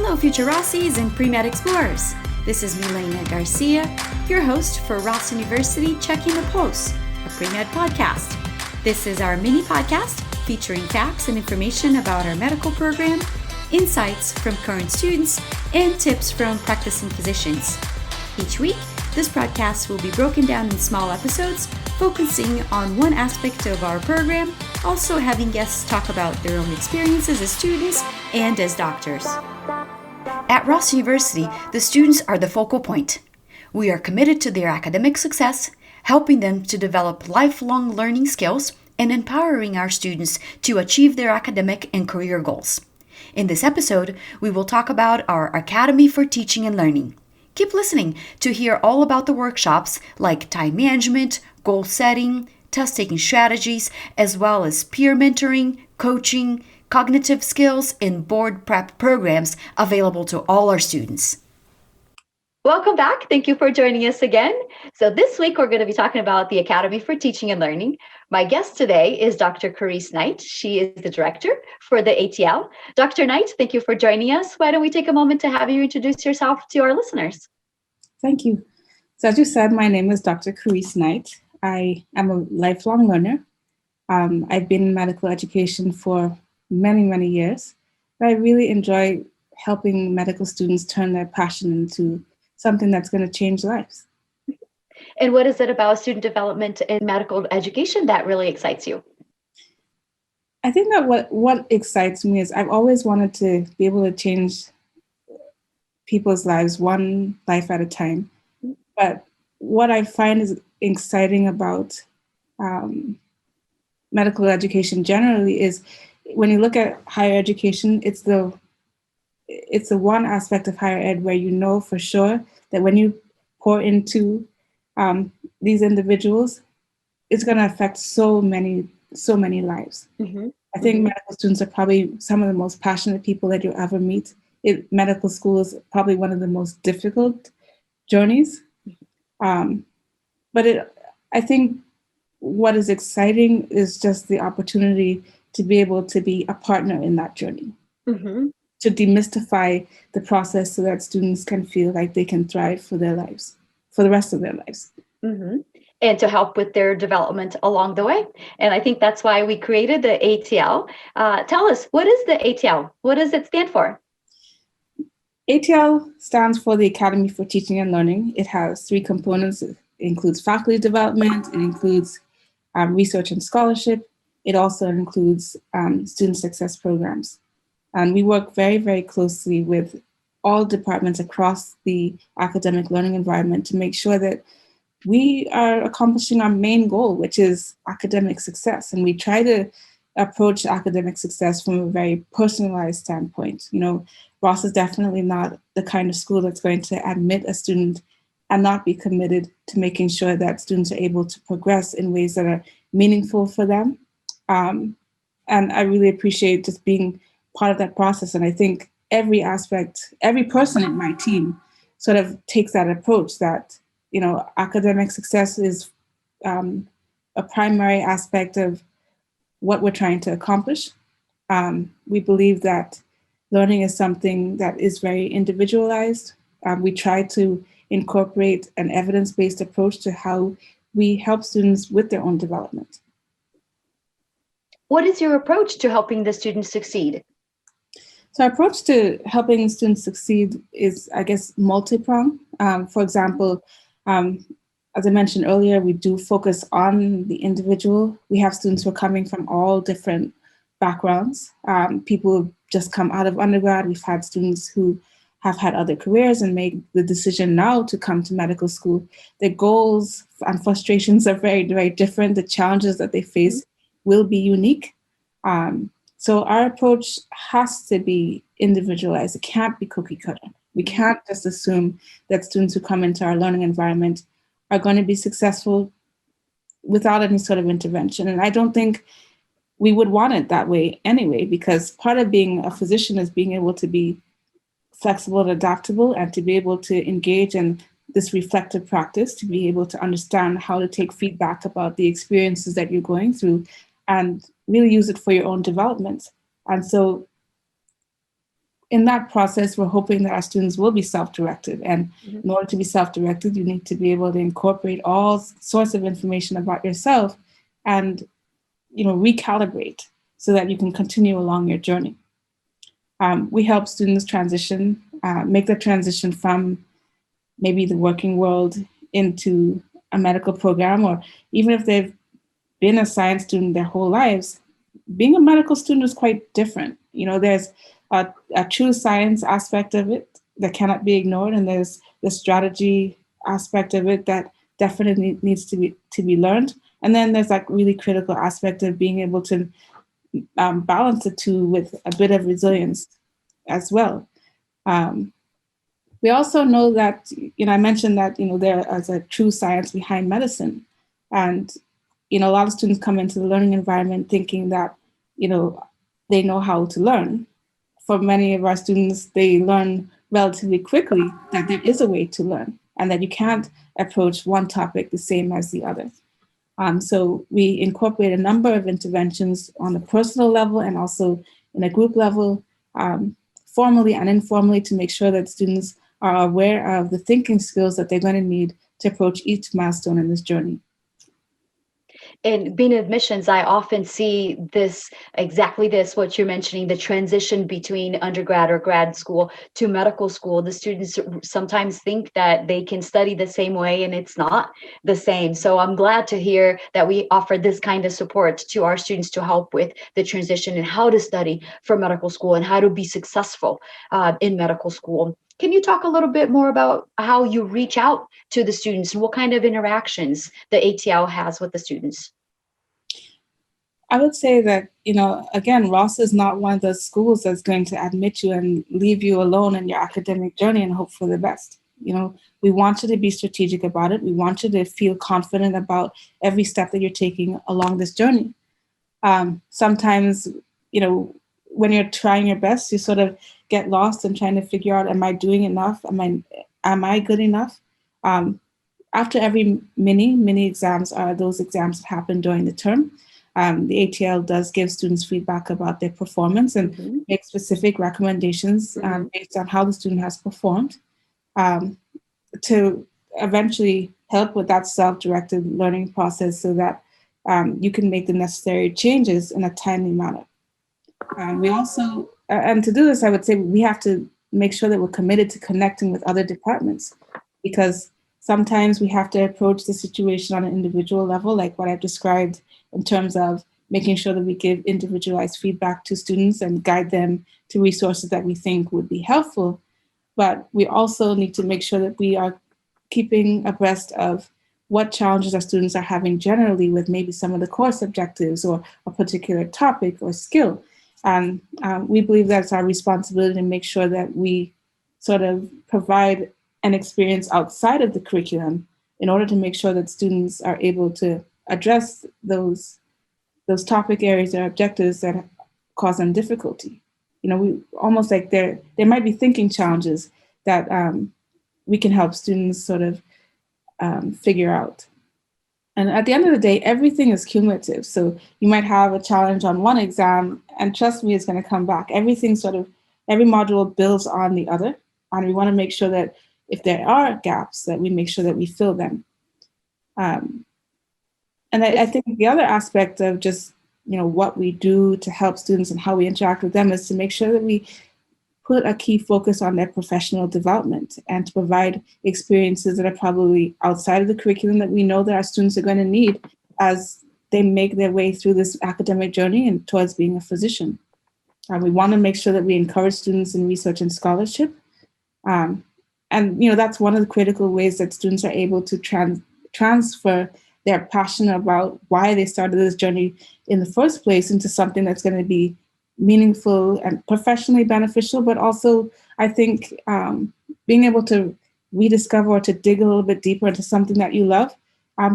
Hello, future Rossies and pre-med explorers. This is Milena Garcia, your host for Ross University Checking the Pulse, a pre-med podcast. This is our mini podcast featuring facts and information about our medical program, insights from current students, and tips from practicing physicians. Each week, this broadcast will be broken down in small episodes, focusing on one aspect of our program, also having guests talk about their own experiences as students and as doctors. At Ross University, the students are the focal point. We are committed to their academic success, helping them to develop lifelong learning skills, and empowering our students to achieve their academic and career goals. In this episode, we will talk about our Academy for Teaching and Learning. Keep listening to hear all about the workshops like time management, goal setting, test-taking strategies, as well as peer mentoring, coaching, cognitive skills, and board prep programs available to all our students. Welcome back. Thank you for joining us again. So this week, we're going to be talking about the Academy for Teaching and Learning. My guest today is Dr. Carice Knight. She is the director for the ATL. Dr. Knight, thank you for joining us. Why don't we take a moment to have you introduce yourself to our listeners? Thank you. So as you said, my name is Dr. Carice Knight. I am a lifelong learner. I've been in medical education for many years. But I really enjoy helping medical students turn their passion into something that's going to change lives. And what is it about student development in medical education that really excites you? I think that what excites me is I've always wanted to be able to change people's lives one life at a time. But what I find is exciting about medical education generally is when you look at higher education, it's the one aspect of higher ed where you know for sure that when you pour into these individuals, it's going to affect so many lives. Mm-hmm. I think medical students are probably some of the most passionate people that you'll ever meet. Medical school is probably one of the most difficult journeys. But I think what is exciting is just the opportunity to be able to be a partner in that journey, mm-hmm. to demystify the process so that students can feel like they can thrive for their lives, for the rest of their lives. Mm-hmm. And to help with their development along the way. And I think that's why we created the ATL. Tell us, what is the ATL? What does it stand for? ATL stands for the Academy for Teaching and Learning. It has three components. It includes faculty development. It includes research and scholarship. It also includes student success programs. And we work very closely with all departments across the academic learning environment to make sure that we are accomplishing our main goal, which is academic success. And we try to approach academic success from a very personalized standpoint. You know, Ross is definitely not the kind of school that's going to admit a student and not be committed to making sure that students are able to progress in ways that are meaningful for them. And I really appreciate just being part of that process. And I think every person in my team sort of takes that approach that, you know, academic success is a primary aspect of what we're trying to accomplish. We believe that learning is something that is very individualized. We try to incorporate an evidence-based approach to how we help students with their own development. What is your approach to helping the students succeed? So our approach to helping students succeed is, I guess, multi-pronged. For example, as I mentioned earlier, we do focus on the individual. We have students who are coming from all different backgrounds. People who just come out of undergrad. We've had students who have had other careers and made the decision now to come to medical school. Their goals and frustrations are very different. The challenges that they face will be unique. So our approach has to be individualized. It can't be cookie cutter. We can't just assume that students who come into our learning environment are going to be successful without any sort of intervention. And I don't think we would want it that way anyway, because part of being a physician is being able to be flexible and adaptable and to be able to engage in this reflective practice, to be able to understand how to take feedback about the experiences that you're going through and really use it for your own development. And so in that process, we're hoping that our students will be self-directed. And in order to be self-directed, you need to be able to incorporate all sorts of information about yourself and, recalibrate so that you can continue along your journey. We help students transition, make the transition from maybe the working world into a medical program, or even if they've been a science student their whole lives, being a medical student is quite different. There's a true science aspect of it that cannot be ignored, and there's the strategy aspect of it that definitely needs to be learned. And then there's that really critical aspect of being able to balance the two with a bit of resilience as well. We also know that, I mentioned that, there is a true science behind medicine. And, a lot of students come into the learning environment thinking that, they know how to learn. For many of our students, they learn relatively quickly that there is a way to learn and that you can't approach one topic the same as the other. So we incorporate a number of interventions on a personal level and also in a group level, formally and informally, to make sure that students are aware of the thinking skills that they're going to need to approach each milestone in this journey. In being admissions, I often see exactly this, what you're mentioning, the transition between undergrad or grad school to medical school. The students sometimes think that they can study the same way, and it's not the same. So I'm glad to hear that we offer this kind of support to our students to help with the transition and how to study for medical school and how to be successful in medical school. Can you talk a little bit more about how you reach out to the students and what kind of interactions the ATL has with the students? I would say that, again, Ross is not one of those schools that's going to admit you and leave you alone in your academic journey and hope for the best. We want you to be strategic about it. We want you to feel confident about every step that you're taking along this journey. Sometimes, when you're trying your best, you sort of get lost in trying to figure out, am I doing enough? Am I good enough? After every mini exams are those exams that happen during the term. The ATL does give students feedback about their performance and make specific recommendations based on how the student has performed to eventually help with that self-directed learning process so that you can make the necessary changes in a timely manner. We also, and to do this, I would say we have to make sure that we're committed to connecting with other departments, because sometimes we have to approach the situation on an individual level, like what I've described in terms of making sure that we give individualized feedback to students and guide them to resources that we think would be helpful. But we also need to make sure that we are keeping abreast of what challenges our students are having generally with maybe some of the course objectives or a particular topic or skill. And we believe that's our responsibility to make sure that we sort of provide an experience outside of the curriculum in order to make sure that students are able to address those topic areas or objectives that cause them difficulty. We almost like there might be thinking challenges that we can help students sort of figure out. And at the end of the day, everything is cumulative. So you might have a challenge on one exam, and trust me, it's going to come back. Every module builds on the other. And we want to make sure that if there are gaps, that we make sure that we fill them. And I think the other aspect of just, what we do to help students and how we interact with them is to make sure that we put a key focus on their professional development and to provide experiences that are probably outside of the curriculum that we know that our students are going to need as they make their way through this academic journey and towards being a physician. We want to make sure that we encourage students in research and scholarship. And that's one of the critical ways that students are able to transfer their passion about why they started this journey in the first place into something that's going to be meaningful and professionally beneficial, but also I think being able to rediscover or to dig a little bit deeper into something that you love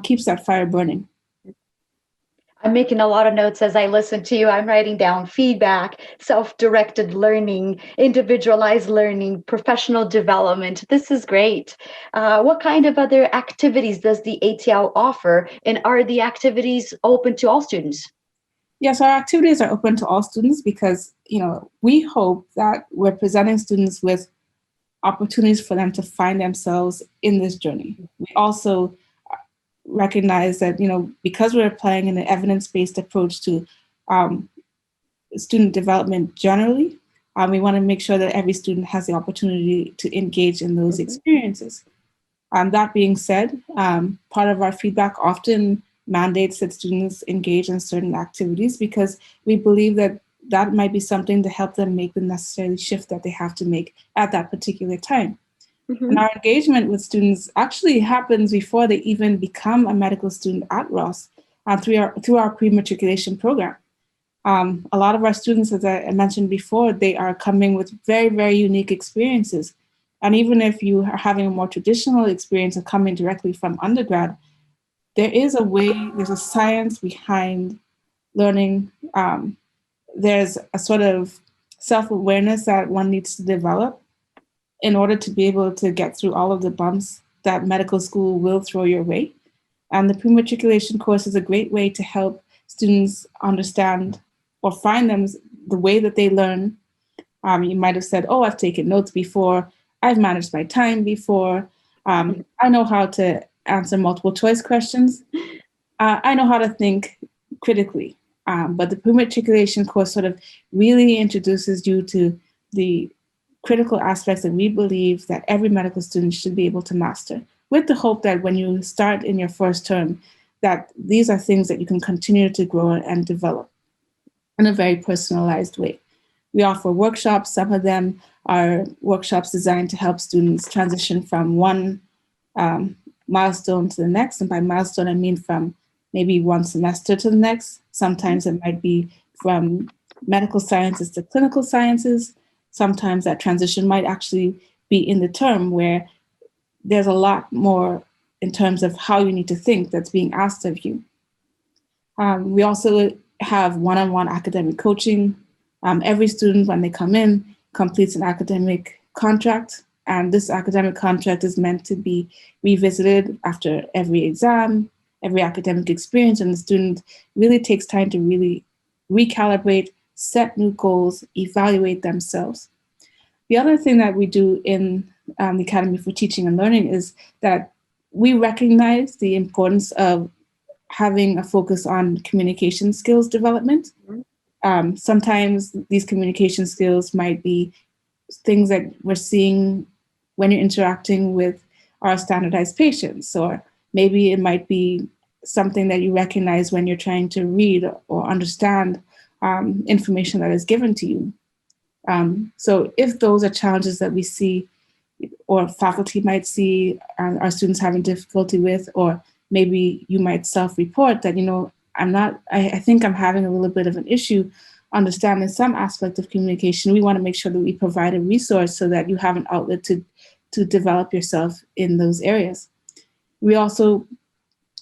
keeps that fire burning. I'm making a lot of notes as I listen to you. I'm writing down feedback, self-directed learning, individualized learning, professional development. This is great. What kind of other activities does the ATL offer? And are the activities open to all students? Yes, our activities are open to all students because, we hope that we're presenting students with opportunities for them to find themselves in this journey. We also recognize that, because we're applying an evidence-based approach to um, student development generally, we want to make sure that every student has the opportunity to engage in those Mhm. experiences. That being said, part of our feedback often mandates that students engage in certain activities because we believe that that might be something to help them make the necessary shift that they have to make at that particular time. And Mhm. our engagement with students actually happens before they even become a medical student at Ross through our pre-matriculation program. A lot of our students, as I mentioned before, they are coming with very, very unique experiences. And even if you are having a more traditional experience of coming directly from undergrad, there's a science behind learning. There's a sort of self-awareness that one needs to develop in order to be able to get through all of the bumps that medical school will throw your way. And the pre-matriculation course is a great way to help students understand or find them the way that they learn. You might have said, oh, I've taken notes before, I've managed my time before, I know how to answer multiple choice questions, I know how to think critically. But the pre-matriculation course sort of really introduces you to the critical aspects that we believe that every medical student should be able to master, with the hope that when you start in your first term, that these are things that you can continue to grow and develop in a very personalized way. We offer workshops. Some of them are workshops designed to help students transition from one um, milestone to the next. And by milestone, I mean from maybe one semester to the next. Sometimes it might be from medical sciences to clinical sciences. Sometimes that transition might actually be in the term where there's a lot more in terms of how you need to think that's being asked of you. We also have one-on-one academic coaching. Every student, when they come in, completes an academic contract, and this academic contract is meant to be revisited after every exam, every academic experience, and the student really takes time to really recalibrate, set new goals, evaluate themselves. The other thing that we do in the Academy for Teaching and Learning is that we recognize the importance of having a focus on communication skills development. Sometimes these communication skills might be things that we're seeing when you're interacting with our standardized patients, or maybe it might be something that you recognize when you're trying to read or understand information that is given to you. So if those are challenges that we see or faculty might see our students having difficulty with, or maybe you might self-report that, I think I'm having a little bit of an issue understanding some aspect of communication. We want to make sure that we provide a resource so that you have an outlet to develop yourself in those areas. We also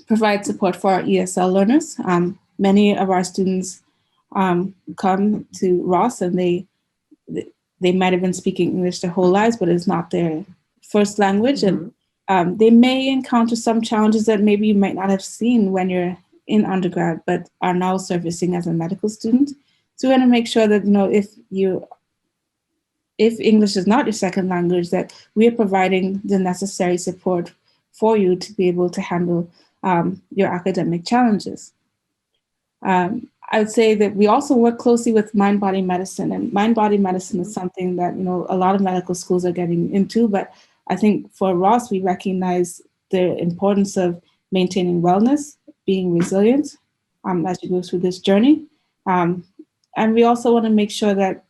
provide support for our ESL learners. Many of our students come to Ross and they might have been speaking English their whole lives, but it's not their first language. Mhm. And they may encounter some challenges that maybe you might not have seen when you're in undergrad, but are now servicing as a medical student. So we want to make sure that, if English is not your second language, that we are providing the necessary support for you to be able to handle your academic challenges. I would say that we also work closely with mind-body medicine, and mind-body medicine is something that a lot of medical schools are getting into. But I think for Ross, we recognize the importance of maintaining wellness, being resilient as you go through this journey, and we also want to make sure that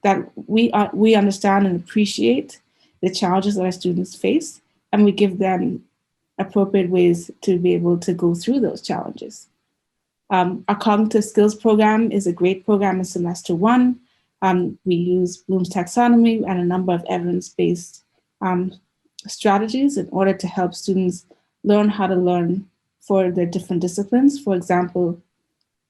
that we understand and appreciate the challenges that our students face, and we give them appropriate ways to be able to go through those challenges. Our cognitive skills program is a great program in semester one. We use Bloom's taxonomy and a number of evidence-based strategies in order to help students learn how to learn for their different disciplines. For example,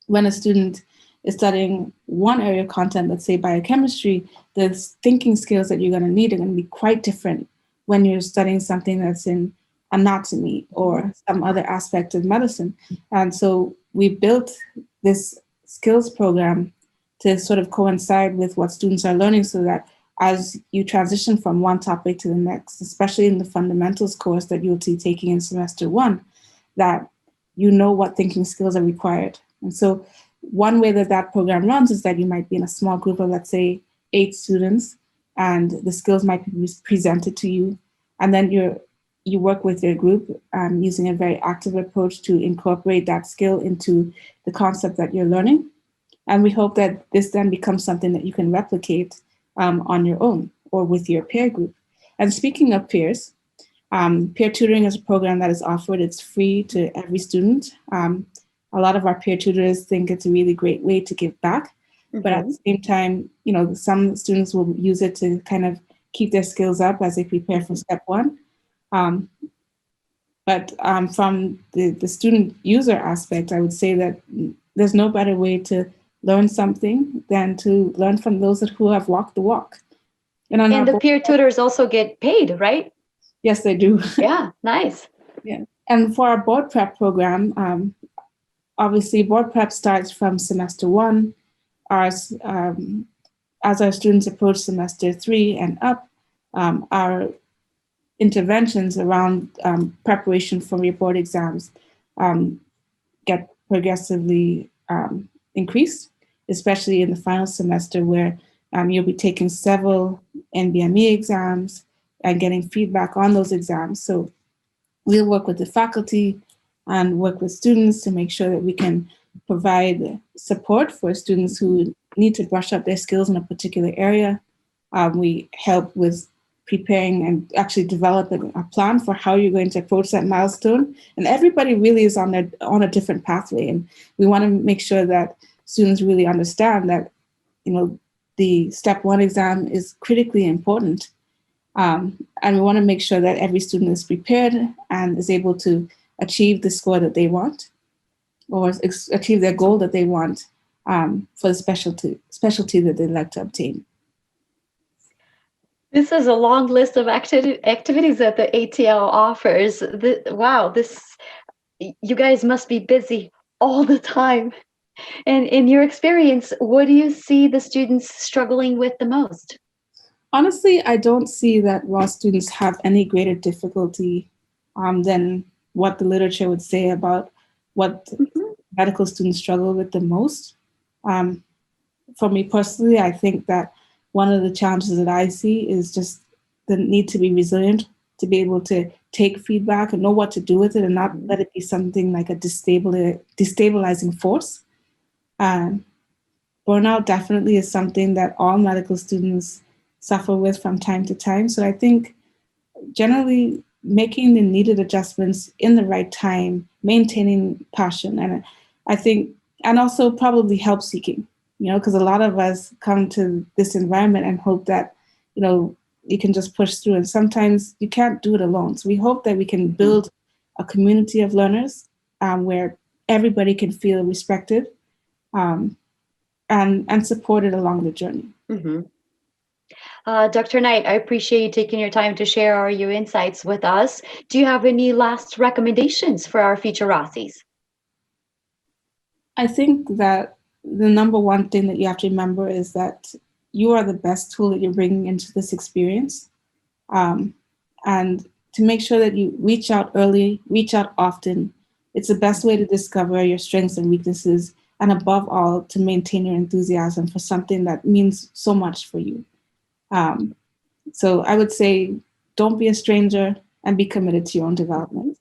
when a student is studying one area of content, let's say biochemistry, the thinking skills that you're going to need are going to be quite different when you're studying something that's in anatomy or some other aspect of medicine. And so we built this skills program to sort of coincide with what students are learning, so that as you transition from one topic to the next, especially in the fundamentals course that you'll be taking in semester 1, that you know what thinking skills are required. And so one way that that program runs is that you might be in a small group of, let's say, 8 students, and the skills might be presented to you. And then you work with your group using a very active approach to incorporate that skill into the concept that you're learning. And we hope that this then becomes something that you can replicate on your own or with your peer group. And speaking of peers, peer tutoring is a program that is offered. It's free to every student. A lot of our peer tutors think it's a really great way to give back. But at the same time, some students will use it to kind of keep their skills up as they prepare for step 1. But from the student user aspect, I would say that there's no better way to learn something than to learn from those who have walked the walk. And the peer tutors also get paid, right? Yes, they do. Yeah, nice. Yeah. And for our board prep program, obviously board prep starts from semester 1. As our students approach semester 3 and up, our interventions around preparation for your board exams get progressively increased, especially in the final semester, where you'll be taking several NBME exams and getting feedback on those exams. So we'll work with the faculty and work with students to make sure that we can provide support for students who need to brush up their skills in a particular area. We help with preparing and actually developing a plan for how you're going to approach that milestone. And everybody really is on a different pathway. And we want to make sure that students really understand that, the step 1 exam is critically important. And we want to make sure that every student is prepared and is able to achieve the score that they want, or achieve their goal that they want for the specialty that they'd like to obtain. This is a long list of activities that the ATL offers. You guys must be busy all the time. And in your experience, what do you see the students struggling with the most? Honestly, I don't see that raw students have any greater difficulty than what the literature would say about what medical students struggle with the most. For me personally, I think that one of the challenges that I see is just the need to be resilient, to be able to take feedback and know what to do with it and not let it be something like a destabilizing force. Burnout definitely is something that all medical students suffer with from time to time. So I think generally making the needed adjustments in the right time, maintaining passion, and I think, and also probably help seeking, because a lot of us come to this environment and hope that, you can just push through, and sometimes you can't do it alone. So we hope that we can build a community of learners where everybody can feel respected and supported along the journey. Dr. Knight, I appreciate you taking your time to share your insights with us. Do you have any last recommendations for our future ROSIs? I think that the number one thing that you have to remember is that you are the best tool that you're bringing into this experience. And to make sure that you reach out early, reach out often. It's the best way to discover your strengths and weaknesses, and above all, to maintain your enthusiasm for something that means so much for you. So I would say, don't be a stranger and be committed to your own development.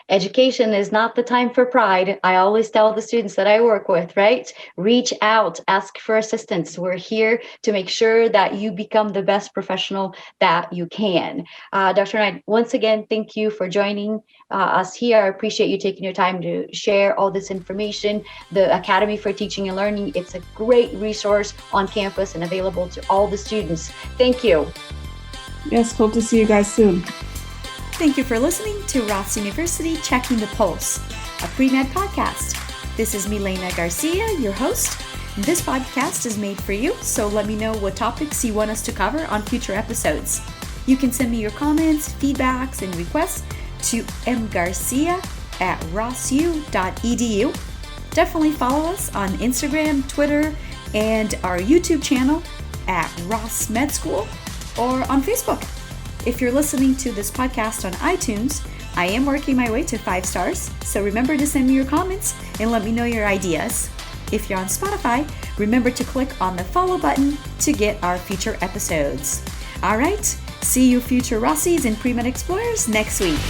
Education is not the time for pride. I always tell the students that I work with, right? Reach out, ask for assistance. We're here to make sure that you become the best professional that you can. Dr. Knight, once again, thank you for joining us here. I appreciate you taking your time to share all this information. The Academy for Teaching and Learning, it's a great resource on campus and available to all the students. Thank you. Yes, hope to see you guys soon. Thank you for listening to Ross University Checking the Pulse, a pre-med podcast. This is Milena Garcia, your host. This podcast is made for you, so let me know what topics you want us to cover on future episodes. You can send me your comments, feedbacks, and requests to mgarcia@rosu.edu. Definitely follow us on Instagram, Twitter, and our YouTube channel at Ross Med School, or on Facebook. If you're listening to this podcast on iTunes, I am working my way to 5 stars, so remember to send me your comments and let me know your ideas. If you're on Spotify, remember to click on the follow button to get our future episodes. All right, see you future Rossies and Pre-Med Explorers next week.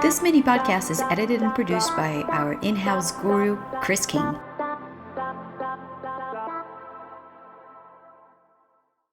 This mini podcast is edited and produced by our in-house guru, Chris King.